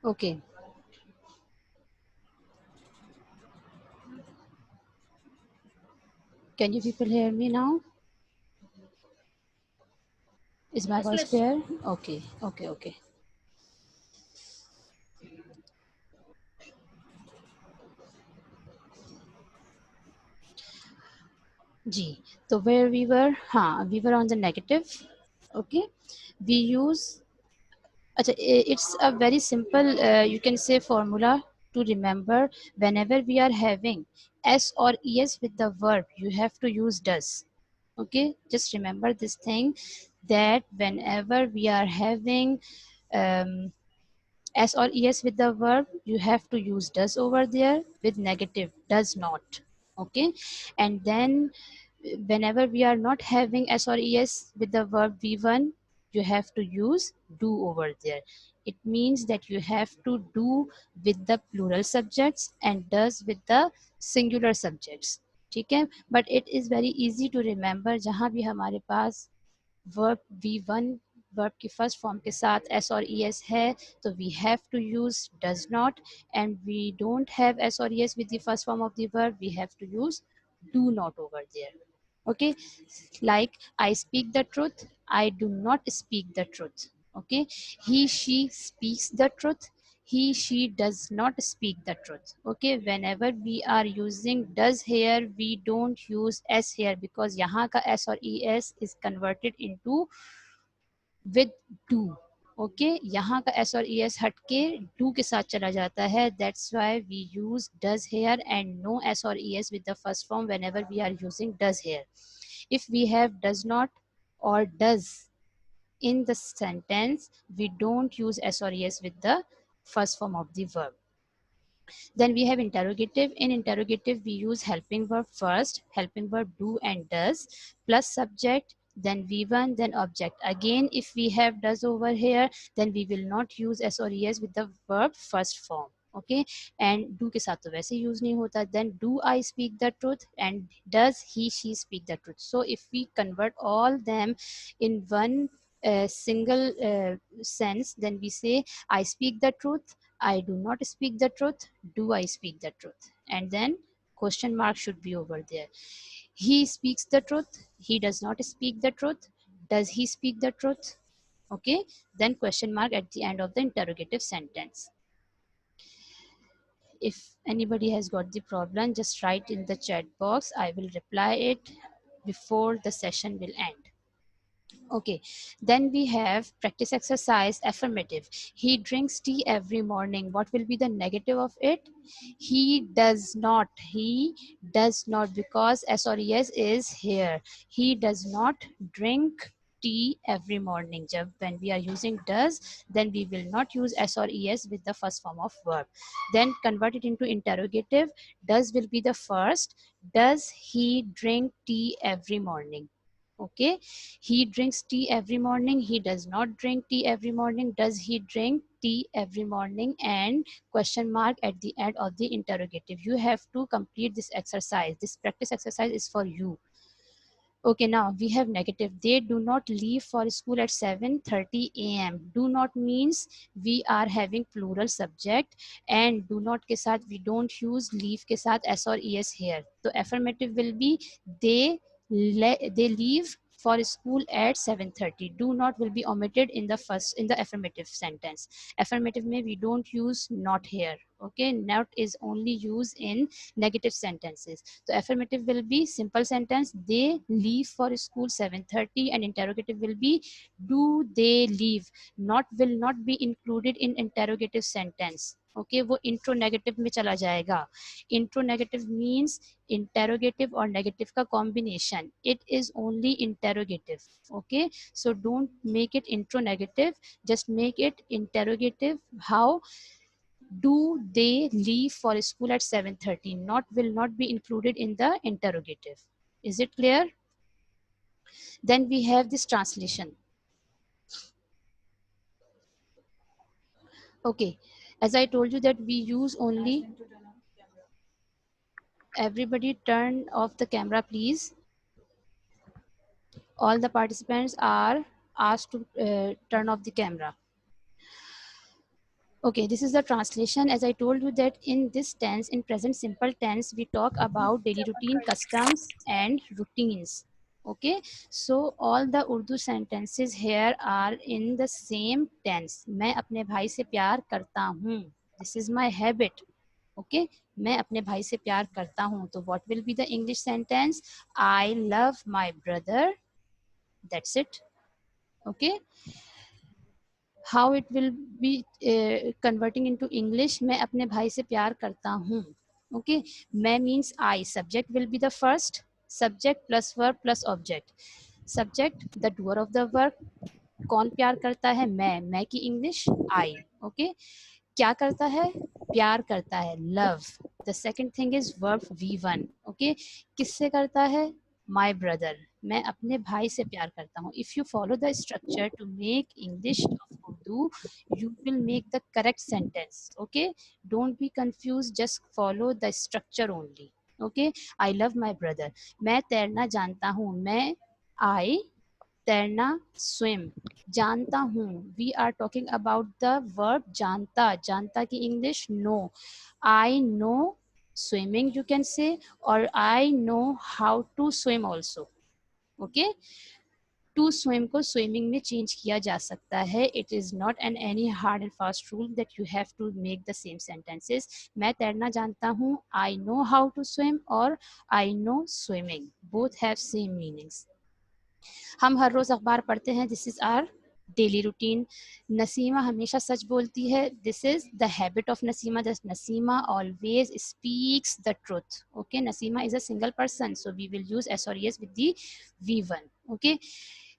Okay. Can you people hear me now? Is my voice clear? Okay. Okay. Okay. G. So where we were? We were on the negative. Okay. We use. It's a very simple. You can say formula to remember. Whenever we are having s or es with the verb, you have to use does. Okay. Just remember this thing, that whenever we are having um, s or es with the verb, you have to use does over there with negative does not. Okay. And then whenever we are not having s or es with the verb v1, you have to use do over there. It means that you have to do with the plural subjects and does with the singular subjects. ठीक है, but it is very easy to remember जहाँ भी हमारे पास verb V1 verb की first form के साथ s और es है, तो we have to use does not, and we don't have s or es with the first form of the verb, we have to use do not over there. Okay. Like I speak the truth, I do not speak the truth. Okay. He she speaks the truth, he she does not speak the truth. Okay. Whenever we are using does here, we don't use s here, because यहाँ का s और es is converted into with do. Okay यहाँ का S और e S हट के do के साथ चला जाता है, that's why we use does here and no s और e s with the first form whenever we are using does here. If we have does not or does in the sentence, we don't use s or es with the first form of the verb. Then we have interrogative. In interrogative, we use helping verb first, helping verb do and does, plus subject, then V1, then object. Again, if we have does over here, then we will not use S or ES with the verb first form. Okay, and do के साथ तो वैसे use नहीं होता. Then do I speak the truth and does he she speak the truth. So if we convert all them in one single sense, then we say I speak the truth, I do not speak the truth, do I speak the truth? And then question mark should be over there. He speaks the truth, he does not speak the truth, does he speak the truth? Okay, then question mark at the end of the interrogative sentence. If anybody has got the problem, just write in the chat box. I will reply it before the session will end. Okay, then we have practice exercise affirmative. He drinks tea every morning. What will be the negative of it? He does not. He does not, because S or ES is here. He does not drink tea every morning. When we are using does, then we will not use S or ES with the first form of verb. Then convert it into interrogative. Does will be the first. Does he drink tea every morning? Okay, he drinks tea every morning, he does not drink tea every morning, does he drink tea every morning, and question mark at the end of the interrogative. You have to complete this exercise. This practice exercise is for you. Okay, now we have negative. They do not leave for school at 7:30 a.m. Do not means we are having plural subject, and do not के साथ we don't use leave के साथ s or es here. So affirmative will be they they leave for school at 7:30. Do not will be omitted in the first in the affirmative sentence. Affirmative में we don't use not here. Okay, not is only used in negative sentences. So affirmative will be simple sentence, they leave for school 7:30, and interrogative will be do they leave. Not will not be included in interrogative sentence. Okay, वो intro negative में चला जाएगा. Intro negative means interrogative और negative का combination. It is only interrogative. Okay, so don't make it intro negative, just make it interrogative. How? Do they leave for school at 7:30? Not will not be included in the interrogative. Is it clear? Then we have this translation. Okay, as I told you that we use only, everybody turn off the camera please. All the participants are asked to turn off the camera. Okay, this is the translation. As I told you that in this tense, in present simple tense, we talk about daily routine, customs and routines. Okay, so all the Urdu sentences here are in the same tense. मैं अपने भाई से प्यार करता हूँ. This is my habit. Okay, मैं अपने भाई से प्यार करता हूँ. तो what will be the English sentence? I love my brother. That's it. Okay. How it will be converting into English? मैं अपने भाई से प्यार करता हूँ. Okay, मैं means I. Subject will be the first. Subject plus verb plus object. Subject, the doer of the work. कौन प्यार करता है? मैं की English I. Okay, क्या करता है? प्यार करता है, love. The second thing is verb V1. Okay, किससे करता है? My brother. मैं अपने भाई से प्यार करता हूँ. If you follow the structure to make English of Urdu, you will make the correct sentence. Okay, don't be confused, just follow the structure only. Okay, I love my brother. मैं तैरना जानता हूँ. मैं I तैरना swim. जानता हूँ, we are talking about the verb जानता. जानता की English know. I know swimming you can say, और I know how to swim also. Okay, to swim को स्विमिंग में चेंज किया जा सकता है. It is not an any hard and fast rule that you have to make the same sentences. मैं तैरना जानता हूँ, I know how to swim, और I know swimming, both have same meanings. हम हर रोज अखबार पढ़ते हैं. This is our daily routine. Naseema हमेशा सच बोलती है. This is the habit of Naseema. The Naseema always speaks the truth. Okay, Naseema is a single person, so we will use s और s with the V1. Okay,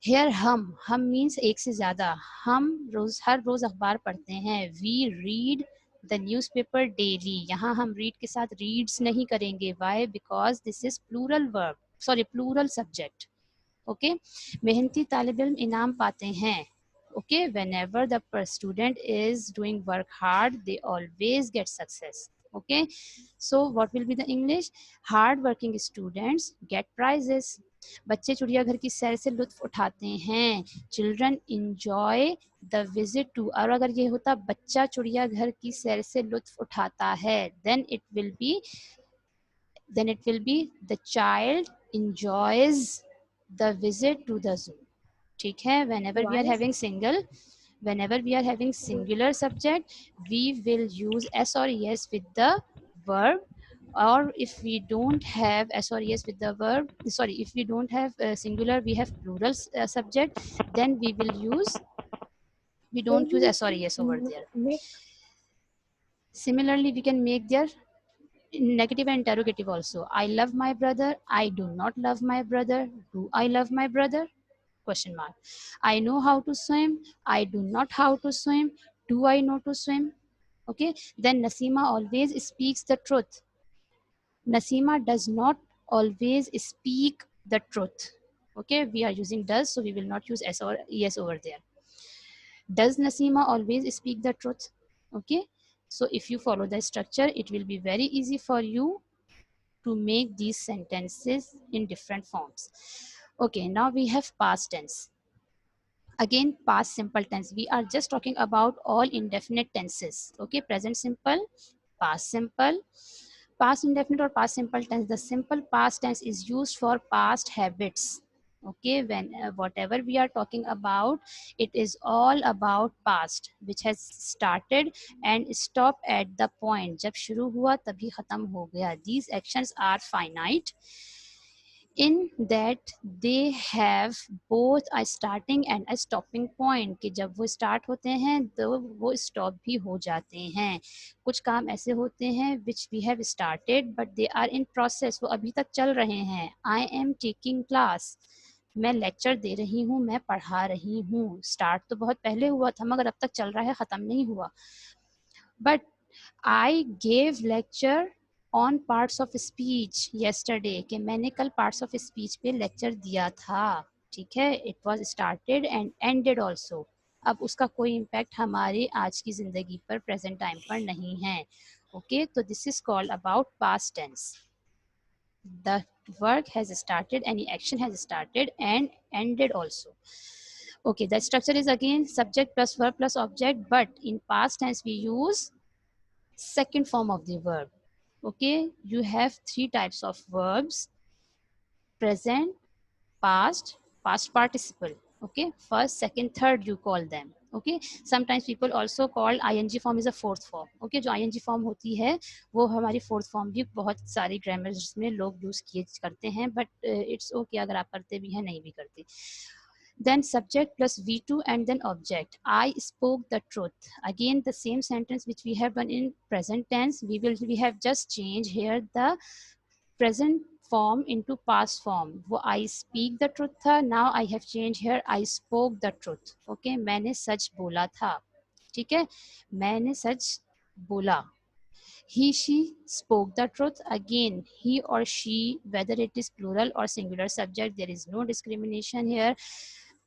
here हम means एक से ज्यादा. हम हर रोज अखबार पढ़ते हैं. We read the newspaper daily. यहाँ हम रीड के साथ रीड्स नहीं करेंगे. Why? Because this is plural verb, sorry plural subject. Okay, मेहनती तालिब इल्म इनाम पाते हैं. Okay, whenever the student is doing work hard, they always get success. Okay, so what will be the English? Hard working students get prizes. बच्चे चिड़ियाघर की सैर से लुत्फ उठाते हैं. Children enjoy the visit to. और अगर ये होता बच्चा चिड़ियाघर की सैर से लुत्फ उठाता है, then it will be the child enjoys the visit to the zoo. ठीक है, whenever we are Why? having singular subject, we will use s or es with the verb. Or if we don't have s or es with the verb, sorry, if we don't have singular, we have plural subject, then we Can don't use we s or es over there. make Similarly, we can make their negative and interrogative also. I love my brother. I do not love my brother. Do I love my brother? Question mark. I know how to swim. I do not how to swim. Do I know to swim? Okay, then Nasima always speaks the truth. Nasima does not always speak the truth. Okay, we are using does, so we will not use s or es over there. Does Nasima always speak the truth? Okay, so if you follow the structure, it will be very easy for you to make these sentences in different forms. Okay, now we have past tense. Again, past simple tense. We are just talking about all indefinite tenses. Okay, present simple, past simple, past indefinite or past simple tense. The simple past tense is used for past habits. Okay, when whatever we are talking about, it is all about past, which has started and stopped at the point. जब शुरू हुआ तभी खत्म हो गया. These actions are finite in that they have both a starting and a stopping point. कि जब वो start होते हैं तो वो stop भी हो जाते हैं. कुछ काम ऐसे होते हैं which we have started but they are in process. वो अभी तक चल रहे हैं. I am taking class. मैं लेक्चर दे रही हूँ, मैं पढ़ा रही हूँ. स्टार्ट तो बहुत पहले हुआ था मगर अब तक चल रहा है, ख़त्म नहीं हुआ. But I gave lecture on parts of speech yesterday, कि मैंने कल पार्ट्स ऑफ स्पीच पे लेक्चर दिया था. ठीक है, it was started and ended also. अब उसका कोई इम्पैक्ट हमारे आज की ज़िंदगी पर, प्रेजेंट टाइम पर नहीं है. ओके, तो this is called about past tense. The work has started, any action has started and ended also. Okay, the structure is again subject plus verb plus object, but in past tense we use second form of the verb. Okay, you have three types of verbs: present, past, past participle. Okay, first, second, third you call them. Okay, sometimes people also call ing form is a fourth form. Okay, जो ing form होती है वो हमारी fourth form भी बहुत सारी grammars में लोग use किए करते हैं, but it's okay अगर आप करते भी हैं नहीं भी करते. Then subject plus V2 and then object. I spoke the truth. Again, the same sentence which we have done in present tense. We have just changed here the present form into past form. वो I speak the truth था. Now I have changed here I spoke the truth. Okay, मैंने सच बोला था. ठीक है, मैंने सच बोला. He, she spoke the truth. Again, he or she, whether it is plural or singular subject, there is no discrimination here.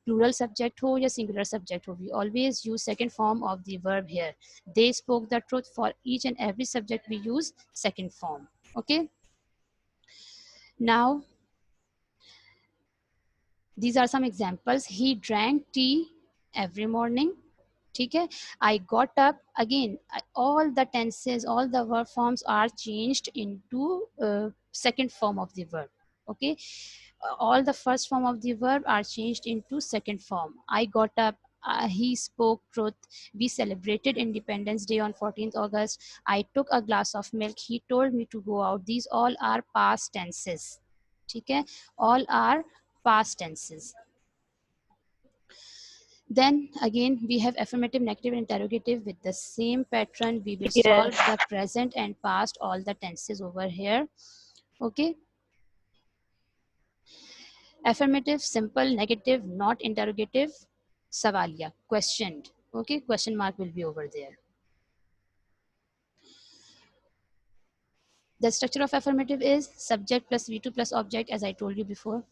Plural subject ho या singular subject ho, we always use second form of the verb here. They spoke the truth. For each and every subject we use second form. Okay, now these are some examples. He drank tea every morning. ठीक है, I got up. Again, all the tenses, all the verb forms are changed into second form of the verb. Okay, all the first form of the verb are changed into second form. I got up. He spoke truth. We celebrated Independence Day on 14th August. I took a glass of milk. He told me to go out. These all are past tenses. ठीक है, all are past tenses. Then again we have affirmative, negative, and interrogative with the same pattern. We will solve the present and past, all the tenses over here. Okay, affirmative, simple; negative, not interrogative, sawaliya, questioned. Okay, question mark will be over there. The structure of affirmative is subject plus V2 plus object, as I told you before.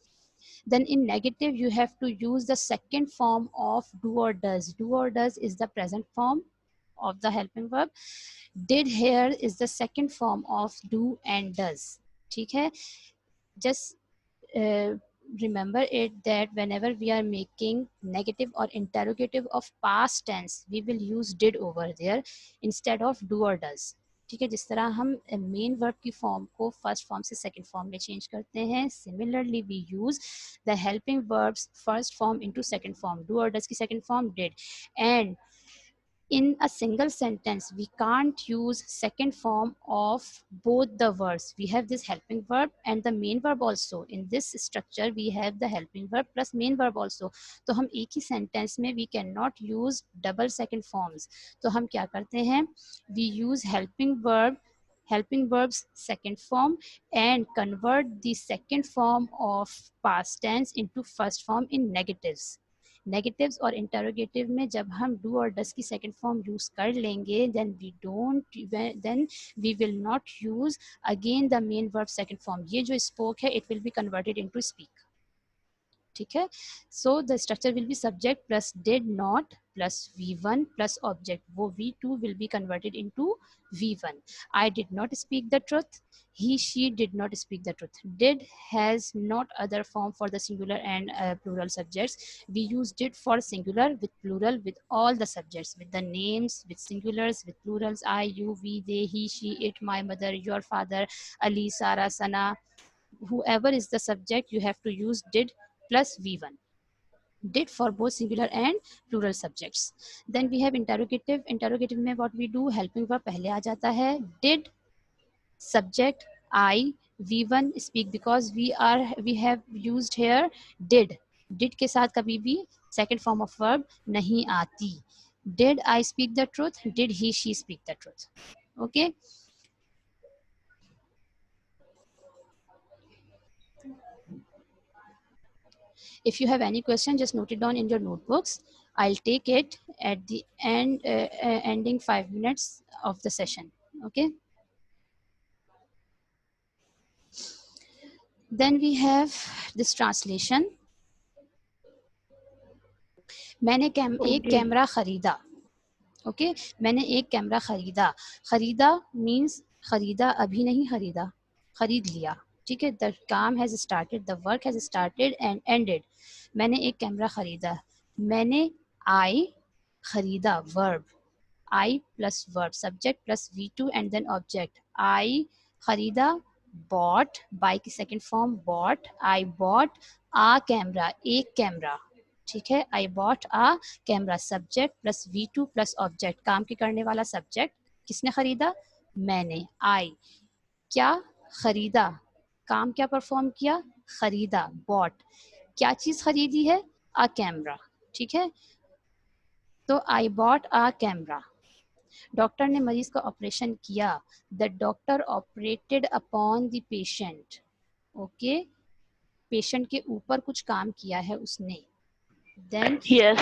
Then in negative you have to use the second form of do or does. Do or does is the present form of the helping verb. Did here is the second form of do and does. ठीक है, just remember it that whenever we are making negative or interrogative of past tense, we will use did over there instead of do or does. ठीक है, जिस तरह हम main verb की form को first form से सेकंड फॉर्म में change करते हैं, similarly we use the helping verbs first form into second form. Do और डज की second form did. And in a single sentence we can't use second form of both the verbs. We have this helping verb and the main verb also. In this structure we have the helping verb plus main verb also. तो हम एक ही sentence में we cannot use double second forms. तो हम क्या करते हैं, we use helping verbs second form and convert the second form of past tense into first form in negatives. Negatives और इंटरोगेटिव में जब हम डू और डस की सेकंड फॉर्म यूज कर लेंगे then we will not use again the main verb second form. ये जो स्पोक है it will be converted into speak. ठीक है, so the structure will be subject plus did not plus V1 plus object. वो V2 will be converted into V1. I did not speak the truth. He, she did not speak the truth. Did has not other form for the singular and plural subjects. We use did for singular with plural with all the subjects, with the names, with singulars, with plurals. I, you, we, they, he, she, it, my mother, your father, Ali, Sarah, Sana. Whoever is the subject, you have to use did plus V1. Did for both singular and plural subjects. Then we have interrogative. Interrogative में what we do, helping verb पहले आ जाता है. Did subject I, V1 speak, because we have used here did. Did के साथ कभी भी second form of verb नहीं आती. Did I speak the truth? Did he, she speak the truth? Okay. If you have any question, just note it down in your notebooks. I'll take it at the end, ending 5 minutes of the session. Okay. Then we have this translation. मैंने एक camera खरीदा. Okay, मैंने एक camera खरीदा. खरीदा means खरीदा अभी नहीं खरीदा, खरीद लिया. ठीक है, द काम has started, the work has started and ended. मैंने एक कैमरा खरीदा. मैंने I खरीदा, verb, I plus verb, subject plus V2 and then object. I खरीदा, bought, buy की second form bought, I bought a camera, एक camera, ठीक है. I bought a camera, subject plus V2 plus object, काम के करने वाला subject, किसने खरीदा, मैंने, I. क्या खरीदा, काम क्या परफॉर्म किया, खरीदा, bought. क्या चीज खरीदी है, a camera, ठीक है. तो I bought a camera. Doctor ने मरीज का ऑपरेशन किया, the doctor operated upon the patient. Okay, patient के ऊपर कुछ काम किया है उसने. Then Yes.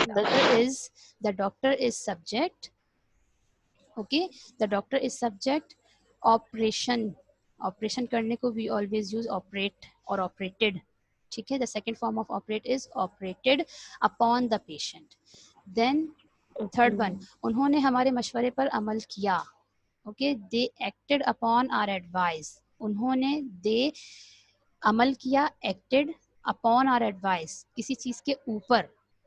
The doctor is subject. Okay, the doctor is subject. Operation, operation करने को वी ऑलवेज यूज ऑपरेट और ऑपरेटेड, ठीक है. The second form of operate is operated upon the patient. Then third one, उन्होंने हमारे मशवरे पर अमल किया. Okay, they acted upon our advice. उन्होंने दे अमल किया, एक्टेड अपॉन आर एडवाइस, किसी चीज के ऊपर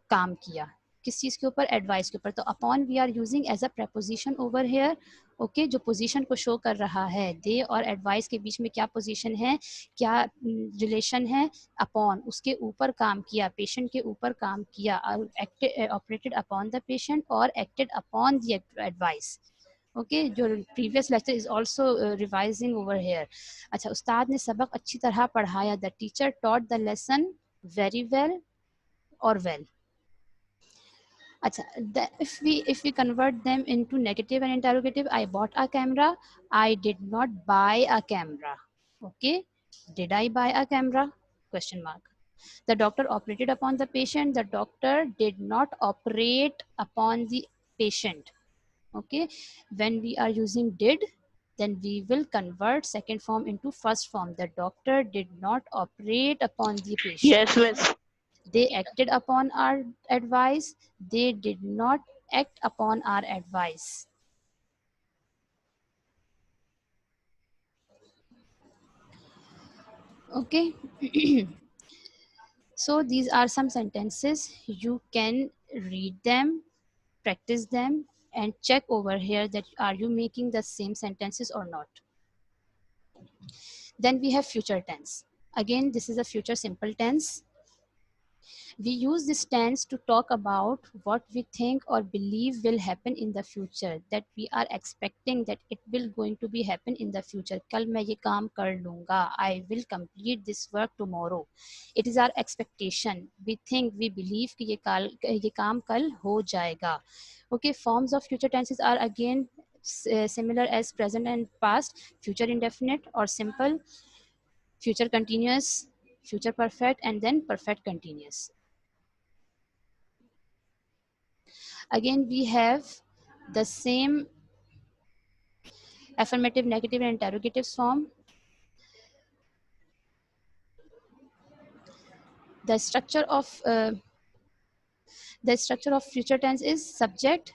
काम किया, किस चीज के ऊपर, एडवाइस के ऊपर. तो upon we are using as a preposition over here. Okay, जो पोजीशन को शो कर रहा है, दे और एडवाइस के बीच में क्या पोजीशन है, क्या रिलेशन है, अपॉन, उसके ऊपर काम किया, पेशेंट के ऊपर काम किया, ऑपरेटेड अपॉन द पेशेंट और acted upon the advice. Okay, जो previous lecture is also revising over here. अच्छा, उस्ताद ने सबक अच्छी तरह पढ़ाया, the teacher taught the lesson very well और वेल. अच्छा, if we convert them into negative and interrogative, I bought a camera, I did not buy a camera. Okay, did I buy a camera, question mark. The doctor operated upon the patient, the doctor did not operate upon the patient. Okay, when we are using did, then we will convert second form into first form. The doctor did not operate upon the patient. Yes, miss. They acted upon our advice, they did not act upon our advice. Okay. So these are some sentences. You can read them, practice them, and check over here that are you making the same sentences or not. Then we have future tense. Again, this is a future simple tense. We use this tense to talk about what we think or believe will happen in the future, that we are expecting that it will going to be happen in the future. Kal main ye kaam kar lunga, I will complete this work tomorrow. It is our expectation. We think, we believe कि ये काम कल हो जाएगा. Okay, forms of future tenses are again similar as present and past, future indefinite or simple, future continuous, future perfect, and then perfect continuous. Again, we have the same affirmative, negative, and interrogative form. The structure of future tense is subject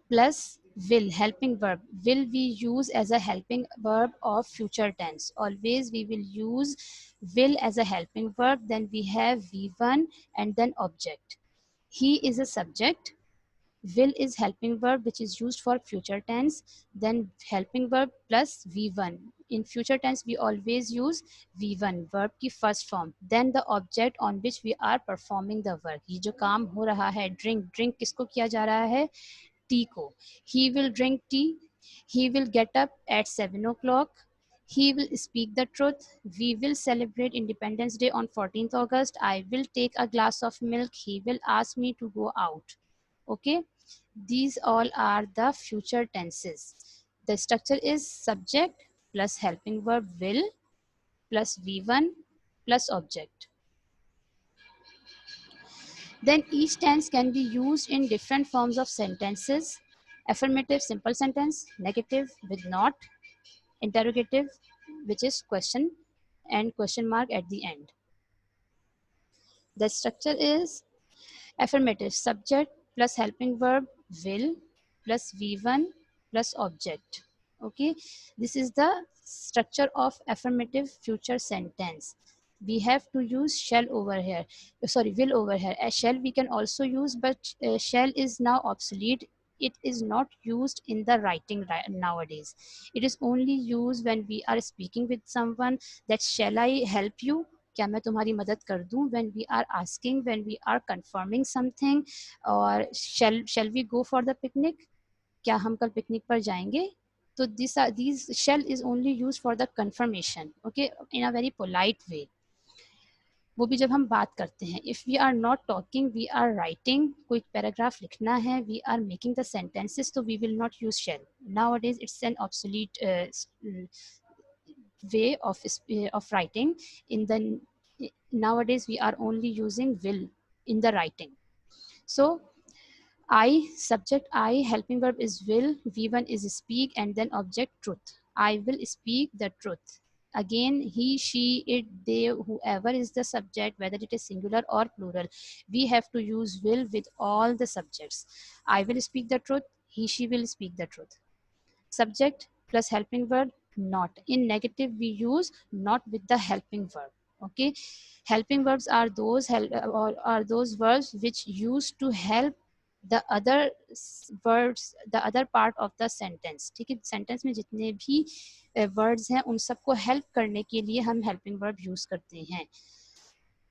plus will, helping verb. Will we use as a helping verb of future tense? Always we will use will as a helping verb. Then we have V1 and then object. He is a subject. Will is helping verb which is used for future tense, then helping verb plus V1. In future tense we always use V1, verb की first form, then the object on which we are performing the work. ये जो काम हो रहा है, drink किसको किया जा रहा है, tea को. He will drink tea, he will get up at 7 o'clock, he will speak the truth, we will celebrate Independence Day on 14th August, I will take a glass of milk, he will ask me to go out. Okay, these all are the future tenses. The structure is subject plus helping verb will plus V1 plus object. Then each tense can be used in different forms of sentences. Affirmative, simple sentence, negative with not, interrogative, which is question and question mark at the end. The structure is affirmative, subject plus helping verb will plus V1 plus object. Okay, this is the structure of affirmative future sentence. we have to use shall over here, sorry, will over here. As shall we can also use, but shall is now obsolete. It is not used in the writing nowadays. It is only used when we are speaking with someone, that shall I help you, क्या मैं तुम्हारी मदद कर दूं, when we are asking, when we are confirming something, or shall we go for the picnic, क्या हम कल picnic पर जाएंगे. तो these shall is only used for the confirmation, okay, in a very polite way. वो भी जब हम बात करते हैं. If we are not talking, we are writing, कोई पैराग्राफ लिखना है, we are making the sentences, तो we will not use shall. Nowadays it's an obsolete way of writing. In the nowadays we are only using will in the writing. So I, subject I, helping verb is will, V1 is speak, and then object truth. I will speak the truth. Again, he, she, it, they, whoever is the subject, whether it is singular or plural, we have to use will with all the subjects. I will speak the truth, he, she will speak the truth. Subject plus helping verb, not. In negative, we use not with the helping verb. Okay, helping verbs are those or are those verbs which used to help the other words, the other part of the sentence. ठीक है, sentence में जितने भी words हैं उन सबको help करने के लिए हम हेल्पिंग वर्ब यूज करते हैं.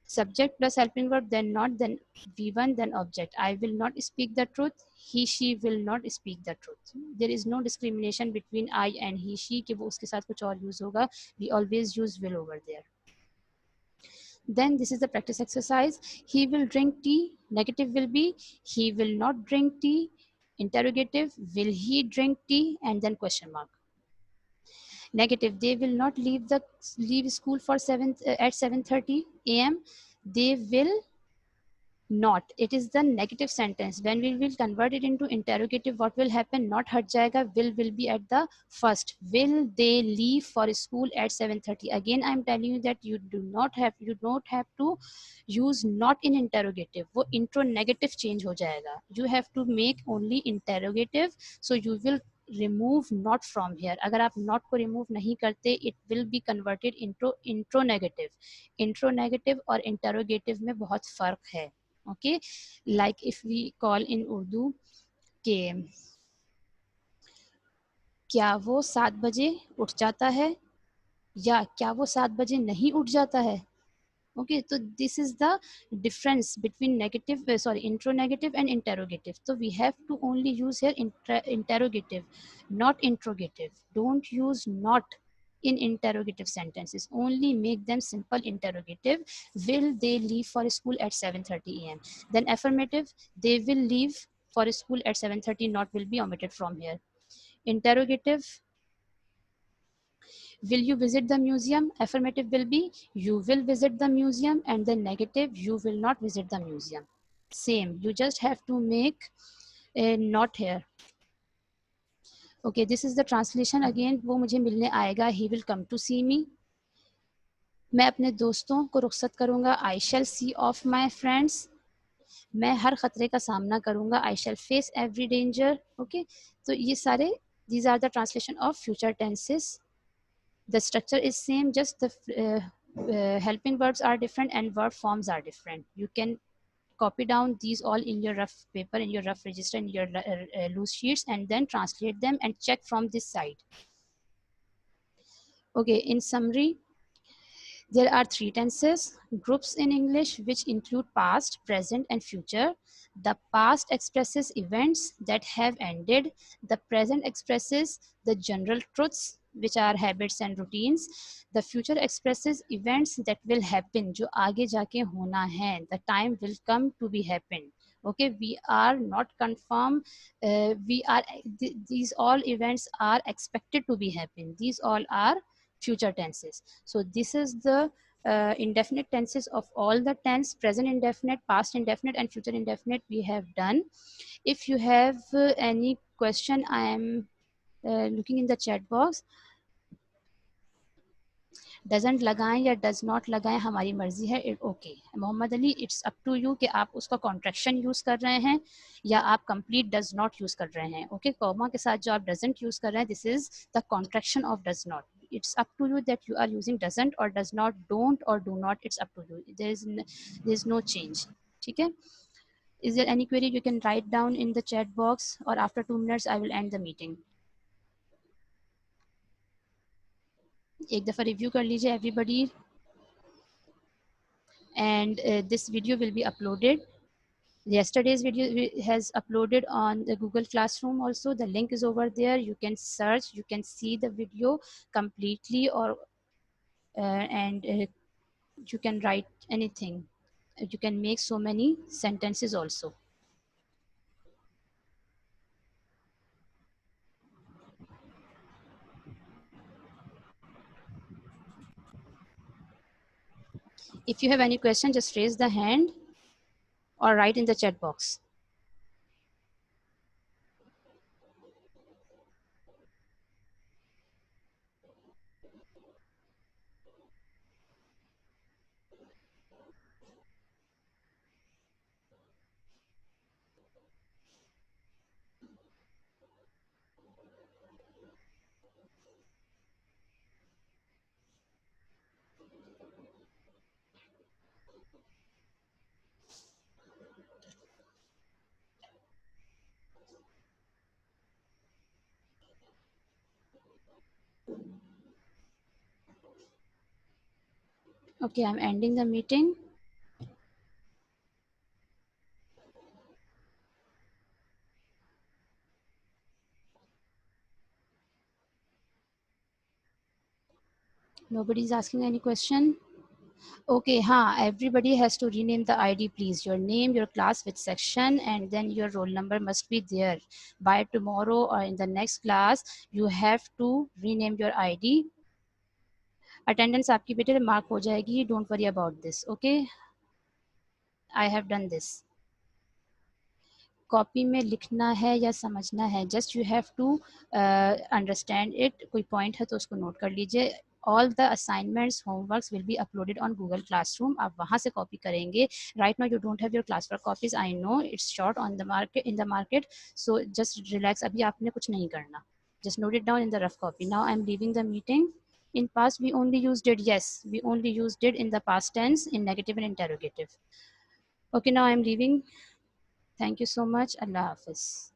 Subject plus helping verb, then not, then V1, then object. I will not speak the truth, he, she will not speak the truth. There is no discrimination between I and he, she कि वो उसके साथ कुछ और use होगा. We always use will over there. Then this is the practice exercise. He will drink tea. Negative will be he will not drink tea. Interrogative, will he drink tea? And then question mark. Negative, they will not leave school for at 7:30 a.m. They will not. It is the negative sentence. When we will convert it into interrogative, what will happen? Not हट जाएगा, will be at the first. Will they leave for school at 7:30? Again I am telling you that you don't have to use not in interrogative. वो intro negative change हो जाएगा. You have to make only interrogative, so you will remove not from here. अगर आप not को remove नहीं करते, it will be converted into intro negative. Intro negative और interrogative में बहुत फर्क है. Okay, like if we call in Urdu के क्या वो 7 बजे उठ जाता है, या क्या वो 7 बजे नहीं उठ जाता है. Okay, so this is the difference between negative, intro negative and interrogative. So we have to only use here interrogative, not interrogative. Don't use not in interrogative sentences. Only make them simple interrogative. Will they leave for school at 7:30 a.m.? Then affirmative, they will leave for school at 7:30. Not will be omitted from here. Interrogative, will you visit the museum? Affirmative will be you will visit the museum, and then negative, you will not visit the museum. Same, you just have to make a not here. Okay, this is the translation again. वो मुझे मिलने आएगा. He will come to see me. मैं अपने दोस्तों को रुखसत करूँगा. I shall see off my friends. मैं हर खतरे का सामना करूँगा. I shall face every danger. Okay, तो ये सारे these are the translation of future tenses. The structure is same, just the helping verbs are different and verb forms are different. You can copy down these all in your rough paper, in your rough register, in your loose sheets, and then translate them and check from this side. Okay, in summary, there are 3 tenses, groups in English, which include past, present, and future. The past expresses events that have ended. The present expresses the general truths, which are habits and routines. The future expresses events that will happen, जो आगे जाके होना है. The time will come to be happen. Okay, we are not confirmed. These all events are expected to be happen. These all are future tenses. So this is the indefinite tenses of all the tense: present indefinite, past indefinite, and future indefinite we have done. If you have any question, I am looking in the chat box. Doesn't लगाएं या does not लगाएं हमारी मर्जी है. Okay Mohammad Ali, it's up to you कि आप उसका contraction use कर रहे हैं या आप कंप्लीट डज नॉट यूज़ कर रहे हैं. ओके, कॉमा के साथ जो आप डजेंट यूज़ कर रहे हैं, this is the contraction of does not. It's up to you that you are using doesn't or does not, don't or do not. It's up to you. There's no change. Okay. Is there any query you can write down in the chat box, or after 2 minutes I will end the meeting. एक दफ़ा review कर लीजिए everybody, and this video will be uploaded. Yesterday's video has uploaded on the Google Classroom also. The link is over there. You can search, you can see the video completely, or and you can write anything. You can make so many sentences also. If you have any question, just raise the hand or write in the chat box. Okay, I'm ending the meeting. Nobody's asking any question. Okay, everybody has to rename the ID, please. Your name, your class, which section, and then your roll number must be there. By tomorrow or in the next class, you have to rename your ID. Attendance आपकी बेटे mark हो जाएगी. Don't worry about this. Okay, I have done this. Copy में लिखना है या समझना है, just you have to understand it. कोई पॉइंट है तो उसको नोट कर लीजिए. All the assignments homeworks will be uploaded on Google classroom. आप वहाँ से कॉपी करेंगे. Right now you don't have your class work copies. I know it's short on the market, in the market. So just relax. अभी आपने कुछ नहीं करना. Just note it down in the rough copy. Now I'm leaving the meeting. In past we only used did. Yes, we only used did in the past tense in negative and interrogative. Okay, now I'm leaving. Thank you so much. Allah Hafiz.